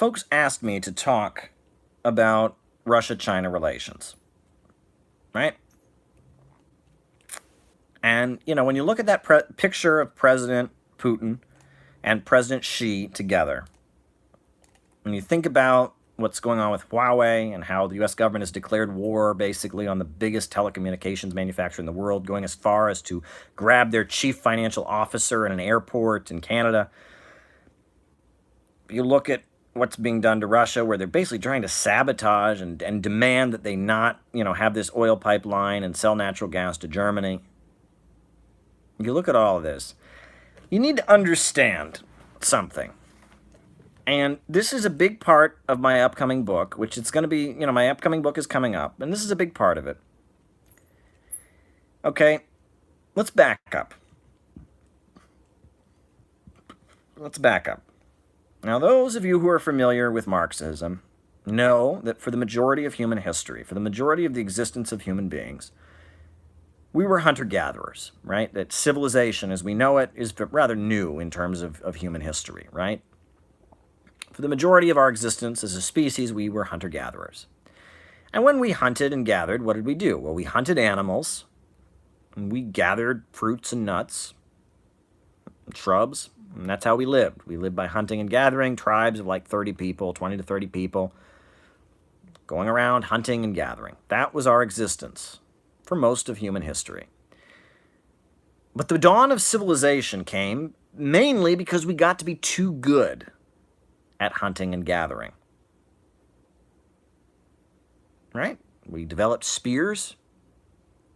folks asked me to talk about Russia-China relations, right? And, when you look at that picture of President Putin and President Xi together, when you think about what's going on with Huawei and how the U.S. government has declared war basically on the biggest telecommunications manufacturer in the world, going as far as to grab their chief financial officer in an airport in Canada. You look at what's being done to Russia, where they're basically trying to sabotage and demand that they not, have this oil pipeline and sell natural gas to Germany. You look at all of this, you need to understand something. And this is a big part of my upcoming book, which it's going to be, my upcoming book is coming up, and this is a big part of it. Okay, let's back up. Now, those of you who are familiar with Marxism know that for the majority of human history, for the majority of the existence of human beings, we were hunter-gatherers, right? That civilization, as we know it, is rather new in terms of human history, right? For the majority of our existence as a species, we were hunter-gatherers. And when we hunted and gathered, what did we do? Well, we hunted animals, and we gathered fruits and nuts, and shrubs, and that's how we lived. We lived by hunting and gathering, tribes of like 30 people, 20 to 30 people, going around hunting and gathering. That was our existence for most of human history. But the dawn of civilization came mainly because we got to be too good at hunting and gathering. Right? We developed spears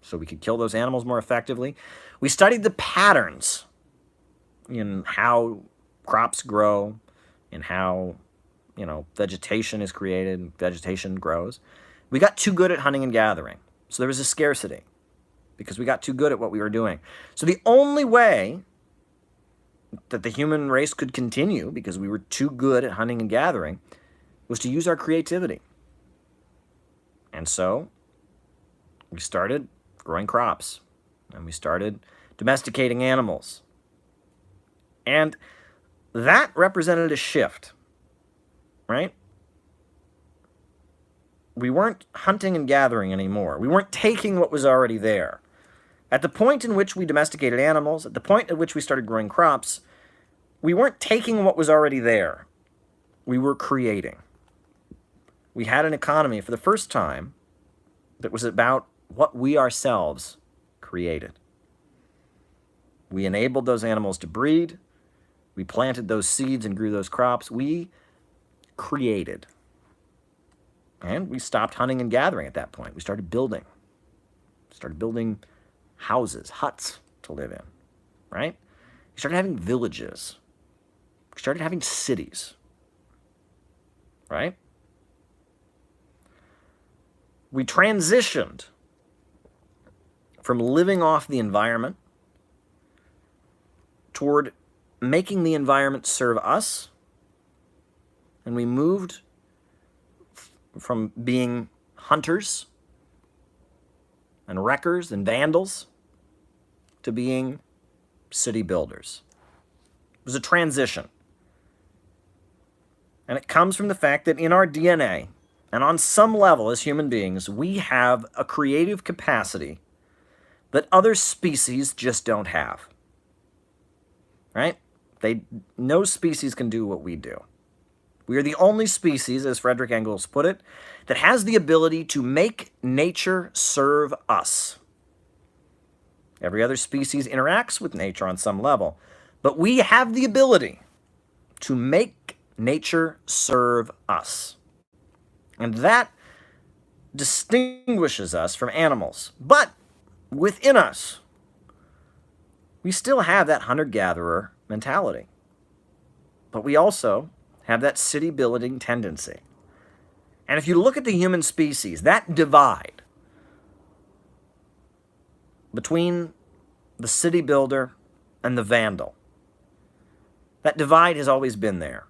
so we could kill those animals more effectively. We studied the patterns in how crops grow, in how, vegetation is created, vegetation grows. We got too good at hunting and gathering. So there was a scarcity because we got too good at what we were doing. So the only way that the human race could continue, because we were too good at hunting and gathering, was to use our creativity. And so we started growing crops, and we started domesticating animals. And that represented a shift, right? We weren't hunting and gathering anymore. We weren't taking what was already there. At the point in which we domesticated animals, at the point at which we started growing crops, we weren't taking what was already there. We were creating. We had an economy for the first time that was about what we ourselves created. We enabled those animals to breed. We planted those seeds and grew those crops. We created. And we stopped hunting and gathering at that point. We started building. Houses, huts to live in, right? We started having villages. We started having cities, right? We transitioned from living off the environment toward making the environment serve us, and we moved from being hunters and wreckers and vandals to being city builders. It was a transition. And it comes from the fact that in our DNA, and on some level as human beings, we have a creative capacity that other species just don't have. Right? No species can do what we do. We are the only species, as Frederick Engels put it, that has the ability to make nature serve us. Every other species interacts with nature on some level, but we have the ability to make nature serve us. And that distinguishes us from animals. But within us, we still have that hunter-gatherer mentality. But we also have that city-building tendency. And if you look at the human species, that divide between the city builder and the vandal, that divide has always been there.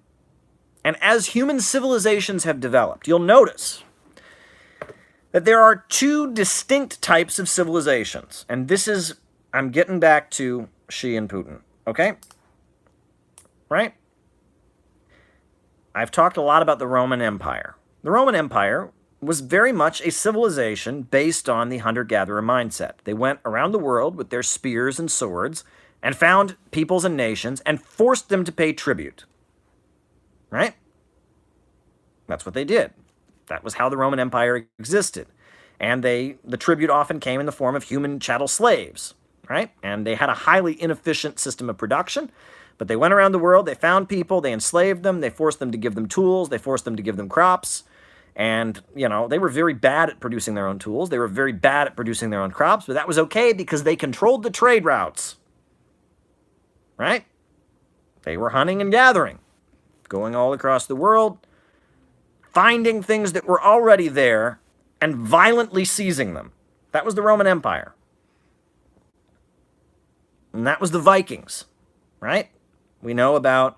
And as human civilizations have developed, you'll notice that there are two distinct types of civilizations. And this is, I'm getting back to Xi and Putin, okay? Right? I've talked a lot about the Roman Empire. The Roman Empire was very much a civilization based on the hunter-gatherer mindset. They went around the world with their spears and swords and found peoples and nations and forced them to pay tribute. Right? That's what they did. That was how the Roman Empire existed. And the tribute often came in the form of human chattel slaves, right? And they had a highly inefficient system of production, but they went around the world, they found people, they enslaved them, they forced them to give them tools, they forced them to give them crops, and, they were very bad at producing their own tools, they were very bad at producing their own crops, but that was okay because they controlled the trade routes, right? They were hunting and gathering, going all across the world, finding things that were already there, and violently seizing them. That was the Roman Empire. And that was the Vikings, right? We know about,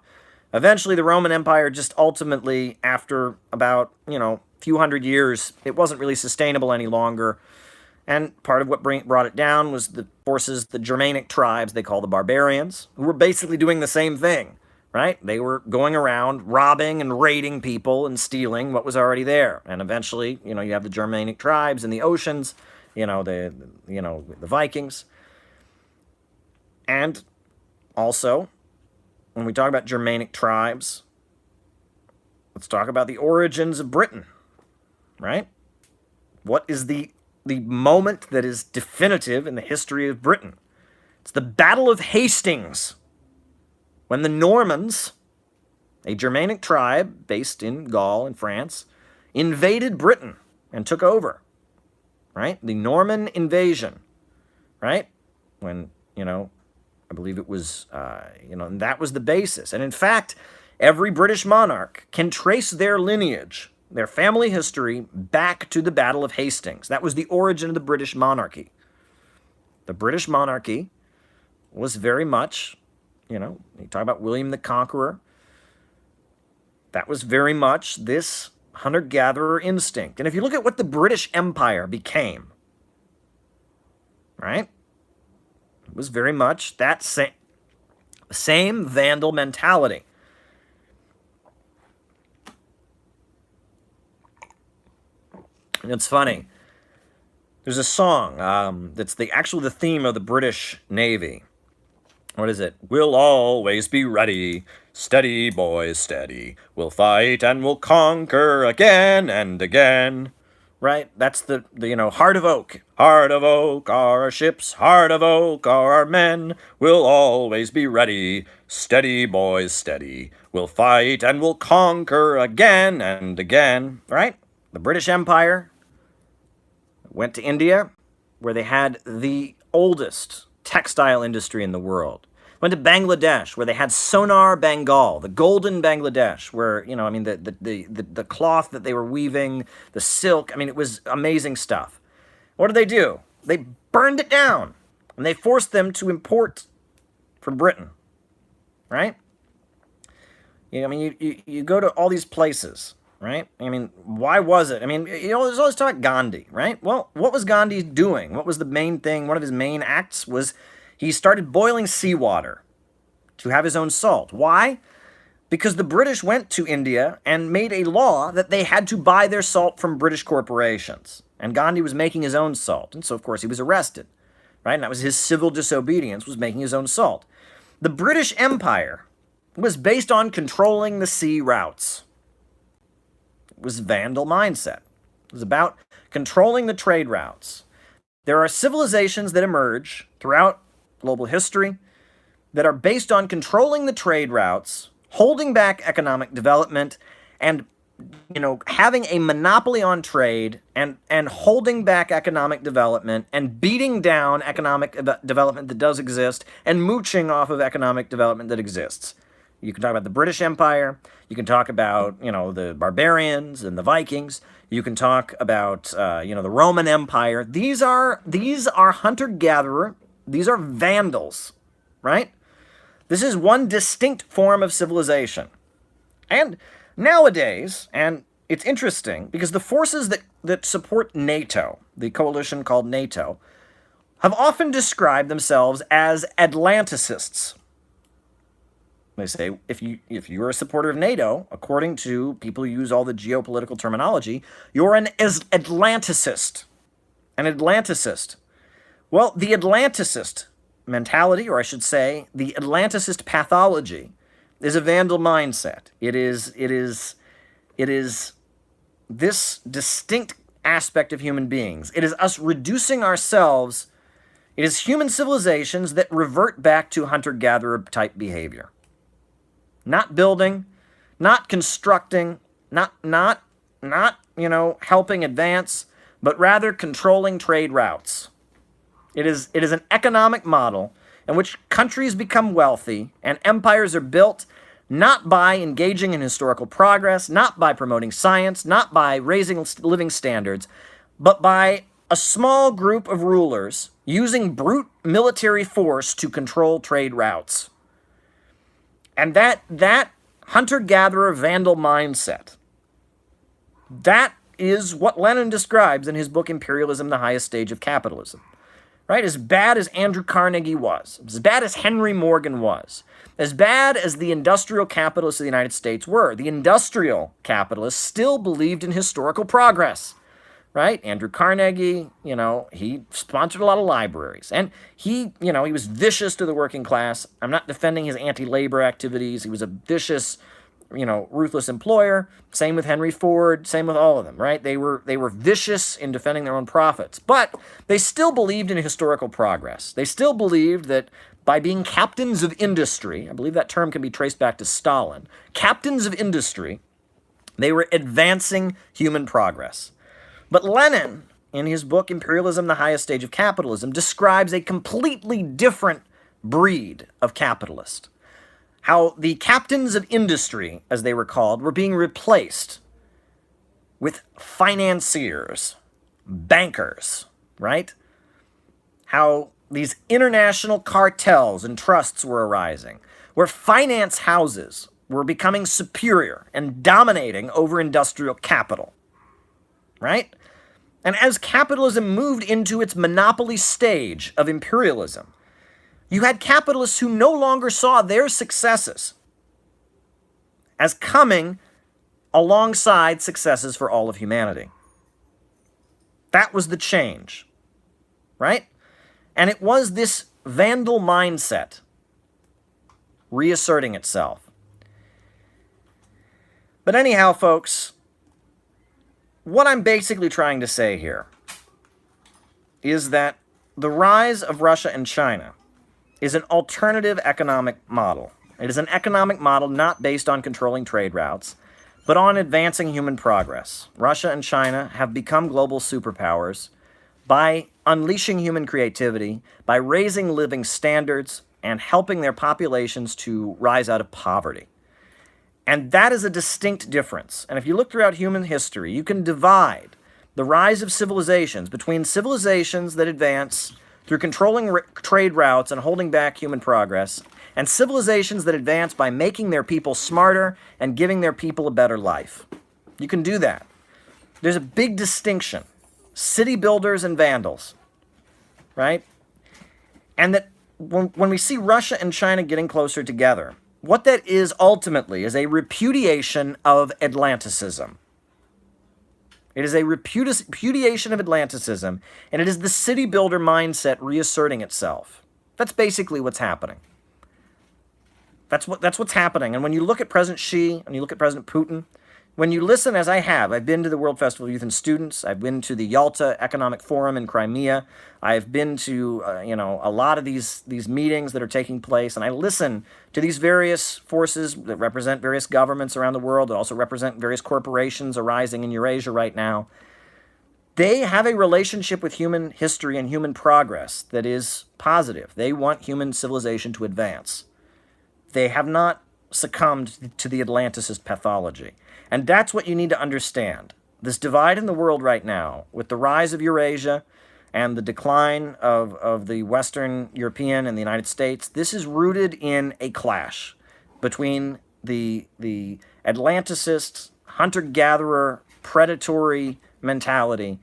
eventually the Roman Empire just ultimately, after about, a few hundred years, it wasn't really sustainable any longer. And part of what brought it down was the forces, the Germanic tribes, they call the barbarians, who were basically doing the same thing, right? They were going around robbing and raiding people and stealing what was already there. And eventually, you have the Germanic tribes in the oceans, the Vikings. And also, when we talk about Germanic tribes, let's talk about the origins of Britain, right? What is the moment that is definitive in the history of Britain? It's the Battle of Hastings, when the Normans, a Germanic tribe based in Gaul in France, invaded Britain and took over, right? The Norman invasion, right? When, I believe it was, and that was the basis. And in fact, every British monarch can trace their lineage, their family history, back to the Battle of Hastings. That was the origin of the British monarchy. The British monarchy was very much, you talk about William the Conqueror, that was very much this hunter-gatherer instinct. And if you look at what the British Empire became, right? It was very much that same Vandal mentality. And it's funny. There's a song that's actually the theme of the British Navy. What is it? We'll always be ready. Steady, boys, steady. We'll fight and we'll conquer again and again. Right? That's the heart of oak. Heart of oak are our ships. Heart of oak are our men. We'll always be ready. Steady, boys, steady. We'll fight and we'll conquer again and again. Right? The British Empire went to India, where they had the oldest textile industry in the world. Went to Bangladesh, where they had Sonar Bengal, the golden Bangladesh, where, the cloth that they were weaving, the silk, it was amazing stuff. What did they do? They burned it down, and they forced them to import from Britain, right? You go to all these places, right? Why was it? There's always talk about Gandhi, right? Well, what was Gandhi doing? What was the main thing? One of his main acts was he started boiling seawater to have his own salt. Why? Because the British went to India and made a law that they had to buy their salt from British corporations. And Gandhi was making his own salt. And so, of course, he was arrested, right? And that was his civil disobedience, was making his own salt. The British Empire was based on controlling the sea routes. It was Vandal mindset. It was about controlling the trade routes. There are civilizations that emerge throughout global history that are based on controlling the trade routes, holding back economic development, and having a monopoly on trade and holding back economic development and beating down economic development that does exist and mooching off of economic development that exists. You can talk about the British Empire. You can talk about, the barbarians and the Vikings. You can talk about, the Roman Empire. These are hunter-gatherer. These are Vandals, right? This is one distinct form of civilization. And nowadays, and it's interesting, because the forces that support NATO, the coalition called NATO, have often described themselves as Atlanticists. They say if you're a supporter of NATO, according to people who use all the geopolitical terminology, you're an Atlanticist. An Atlanticist. Well, the Atlanticist mentality, or I should say, the Atlanticist pathology, is a Vandal mindset. It is this distinct aspect of human beings. It is us reducing ourselves. It is human civilizations that revert back to hunter-gatherer type behavior. Not building, not constructing, not helping advance, but rather controlling trade routes. It is an economic model in which countries become wealthy and empires are built not by engaging in historical progress, not by promoting science, not by raising living standards, but by a small group of rulers using brute military force to control trade routes. And that hunter-gatherer Vandal mindset, that is what Lenin describes in his book Imperialism, the Highest Stage of Capitalism. Right? As bad as Andrew Carnegie was, as bad as Henry Morgan was, as bad as the industrial capitalists of the United States were, the industrial capitalists still believed in historical progress. Right? Andrew Carnegie, he sponsored a lot of libraries. And he was vicious to the working class. I'm not defending his anti-labor activities. He was a vicious, ruthless employer. Same with Henry Ford. Same with all of them, right? They were vicious in defending their own profits. But they still believed in historical progress. They still believed that by being captains of industry, I believe that term can be traced back to Stalin, captains of industry, they were advancing human progress. But Lenin, in his book Imperialism, the Highest Stage of Capitalism, describes a completely different breed of capitalist. How the captains of industry, as they were called, were being replaced with financiers, bankers, right? How these international cartels and trusts were arising, where finance houses were becoming superior and dominating over industrial capital, right? And as capitalism moved into its monopoly stage of imperialism, you had capitalists who no longer saw their successes as coming alongside successes for all of humanity. That was the change, right? And it was this Vandal mindset reasserting itself. But anyhow, folks, what I'm basically trying to say here is that the rise of Russia and China is an alternative economic model. It is an economic model not based on controlling trade routes, but on advancing human progress. Russia and China have become global superpowers by unleashing human creativity, by raising living standards, and helping their populations to rise out of poverty. And that is a distinct difference. And if you look throughout human history, you can divide the rise of civilizations between civilizations that advance through controlling trade routes and holding back human progress, and civilizations that advance by making their people smarter and giving their people a better life. You can do that. There's a big distinction. City builders and vandals, right? And that when we see Russia and China getting closer together, what that is ultimately is a repudiation of Atlanticism. It is a repudiation of Atlanticism, and it is the city builder mindset reasserting itself. That's basically what's happening. That's what's happening. And when you look at President Xi and you look at President Putin, when you listen, as I have, I've been to the World Festival of Youth and Students, I've been to the Yalta Economic Forum in Crimea, I've been to a lot of these meetings that are taking place, and I listen to these various forces that represent various governments around the world, that also represent various corporations arising in Eurasia right now. They have a relationship with human history and human progress that is positive. They want human civilization to advance. They have not succumbed to the Atlanticist pathology. And that's what you need to understand. This divide in the world right now, with the rise of Eurasia and the decline of the Western European and the United States, this is rooted in a clash between the Atlanticist, hunter-gatherer, predatory mentality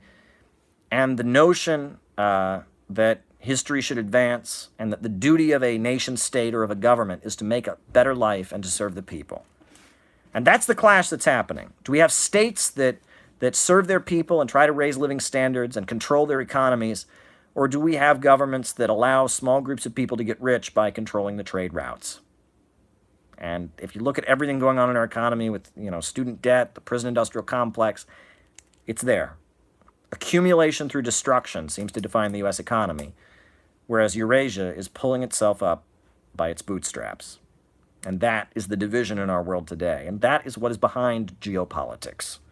and the notion that history should advance, and that the duty of a nation state or of a government is to make a better life and to serve the people. And that's the clash that's happening. Do we have states that serve their people and try to raise living standards and control their economies, or do we have governments that allow small groups of people to get rich by controlling the trade routes? And if you look at everything going on in our economy with, student debt, the prison industrial complex, it's there. Accumulation through destruction seems to define the U.S. economy, whereas Eurasia is pulling itself up by its bootstraps. And that is the division in our world today. And that is what is behind geopolitics.